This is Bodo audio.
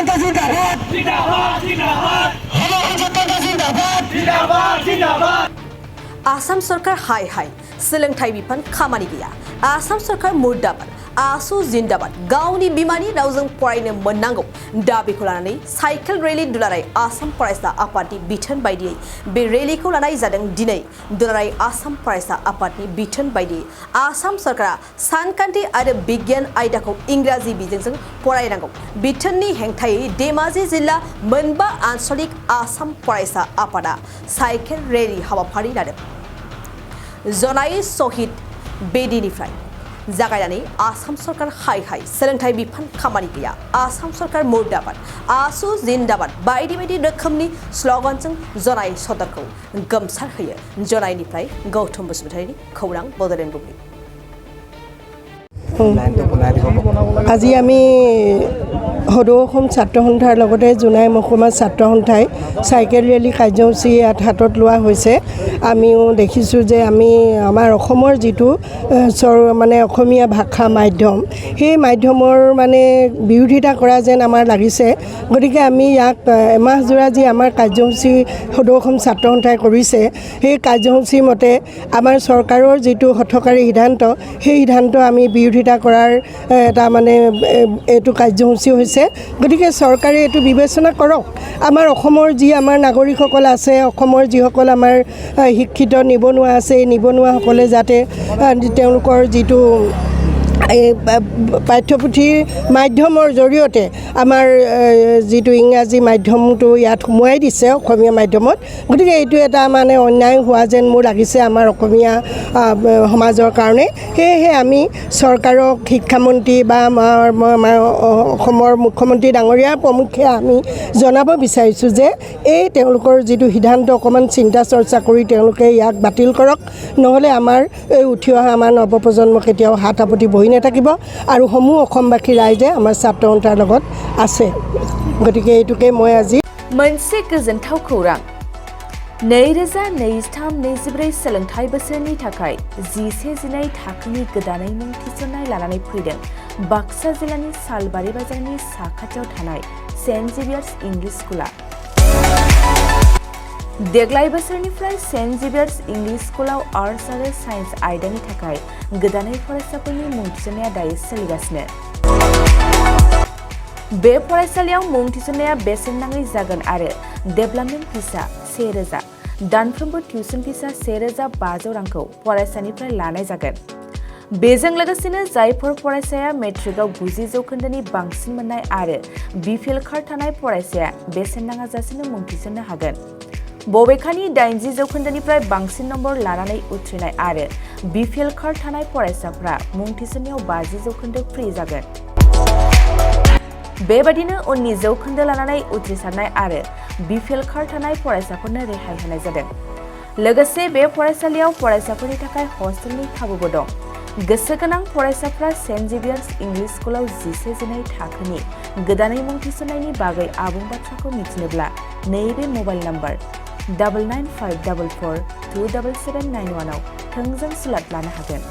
जनता जिंदाबाद जिंदाबाद जिंदाबाद हमारी जनता जिंदाबाद जिंदाबाद जिंदाबाद आसाम सरकार हाय हाय सोलोंथाइ बिफान खामानि गैया आसाम सरकार मुर्दाबाद AASU जिंदाबाद गावनि बिमानि रावजों फरायनो मोननांगौ दाबिखौ लानानै साइकेल रेली दुलाराय आसाम फरायसा आफादनि बिथोन बायदियै बे रेलीखौ लानाय जादों दिनै दुलाराय आसाम फरायसा आफादनि बिथोन बायदियै आसाम सरकारा सानखान्थि आरो बिगियान आयदाखौ इंराजि बिजोंजों फरायनांगौ बिथोननि हेंथायै धेमाजि जिल्ला मोनबा आन्सलिक आसाम फरायसा आफादा साइकेल रेली हाबाफारि लादों जनाय शहीद बेदिनिफ्राय जागायनानै आसाम सरकार हाय हाय सोलोंथाइ बिफान खामानि गैया आसाम सरकार मुर्दाबाद AASU जिंदाबाद बायदि बायदि रोखोमनि स्ल'गानजों जनाय सदरखौ गोमसार होयो जनायनिफ्राय गौतम बसुमतारीनि खौरां बड'लेण्ड बुब्लि আজি আমি সদৌ অসম ছাত্ৰ সন্থাৰ লগতে জোনাই মহকুমা ছাত্ৰ সন্থাই চাইকেল ৰেলী কাৰ্যসূচী ইয়াত হাতত লোৱা হৈছে আমিও দেখিছোঁ যে আমি আমাৰ অসমৰ যিটো মানে অসমীয়া ভাষা মাধ্যম সেই মাধ্যমৰ মানে বিৰোধিতা কৰা যেন আমাৰ লাগিছে গতিকে আমি ইয়াক এমাহজোৰা যি আমাৰ কাৰ্যসূচী সদৌ অসম ছাত্ৰ সন্থাই কৰিছে সেই কাৰ্যসূচী মতে আমাৰ চৰকাৰৰ যিটো হঠকাৰী সিদ্ধান্ত সেই সিদ্ধান্ত আমি বিৰোধিতা কৰাৰ এটা মানে এইটো কাৰ্যসূচী হৈছে গতিকে চৰকাৰে এইটো বিবেচনা কৰক আমাৰ অসমৰ যি আমাৰ নাগৰিকসকল আছে অসমৰ যিসকল আমাৰ শিক্ষিত নিবনুৱা আছে নিবনুৱাসকলে যাতে তেওঁলোকৰ যিটো পাঠ্যপুথিৰ মাধ্যমৰ জৰিয়তে আমাৰ যিটো ইংৰাজী মাধ্যমটো ইয়াত সোমোৱাই দিছে অসমীয়া মাধ্যমত গতিকে এইটো এটা মানে অন্যায় হোৱা যেন মোৰ লাগিছে আমাৰ অসমীয়া সমাজৰ কাৰণে সেয়েহে আমি চৰকাৰক শিক্ষামন্ত্ৰী বা অসমৰ মুখ্যমন্ত্ৰী ডাঙৰীয়াৰ প্ৰমুখ্যে আমি জনাব বিচাৰিছোঁ যে এই তেওঁলোকৰ যিটো সিদ্ধান্ত অকণমান চিন্তা চৰ্চা কৰি তেওঁলোকে ইয়াক বাতিল কৰক নহ'লে আমাৰ এই উঠি অহা আমাৰ নৱপ্ৰজন্ম কেতিয়াও হাত আপতি বহি নাথাকিব আৰু সমূহ অসমবাসী ৰাইজে আমাৰ ছাত্ৰ সন্থাৰ লগত আছে গতিকে এইটোকে মই আজি मोनसे गोजोनथाव खौरां 2023-24 सोलोंथाइ बोसोरनि थाखाय 11-12 थाखोनि गोदानै मुं थिसननाय लानानै फैदों बाक्सा जिल्लानि सालबारि बाजारनि साखाथियाव थानाय सेन्ट जेभियार्स इंलिश स्कुला देग्लाय बोसोरनिफ्राय सेन्ट जेभियार्स इंलिश स्कुलाव आर्ट्स आरो साइन्स आयदानि थाखाय गोदानै फरायसाफोरनि मुं थिसननाया दायो सोलिगासिनो बे फरायसालियाव मुं थिसननाया बेसेन नाङै जागोन आरो डेभेलपमेन्ट फिसा 1000 दानफ्रोमबो टिउसन फिसा 1500 रांखौ फरायसानिफ्राय लानाय जागोन बेजों लोगोसेनो जायफोर फरायसाया मेट्रिकआव 90 जौखोन्दोनि बांसिन मोननाय आरो बिपिएल कार्ड थानाय फरायसाया बेसेन नाङाजासेनो मुं थिसननो हागोन बबेखानि 80 जौखोन्दोनिफ्राय बांसिन नम्बर लानानै उथ्रिनाय आरो बिपिएल कार्ड थानाय फरायसाफ्रा मुं थिसननायाव 50 जौखोन्दो फ्रि जागोन बेबादिनो उननि जौखोन्दो लानानै उथ्रिसारनाय आरो बिपिएल कार्ड थानाय फरायसाफोरनो रेहाय होनाय जादों लोगोसे बे फरायसालियाव फरायसाफोरनि थाखाय हस्टेलनि खाबुबो दं गोसो गोनां फरायसाफ्रा सेन्ट जेभियार्स इंलिश स्कुलाव 11-12 थाखोनि गोदानै मुं थिसननायनि बागै आबुं बाथ्राखौ मिथिनोब्ला नैबे मबाइल नम्बर 9954427791 आव थोंजों सुलाद लानो हागोन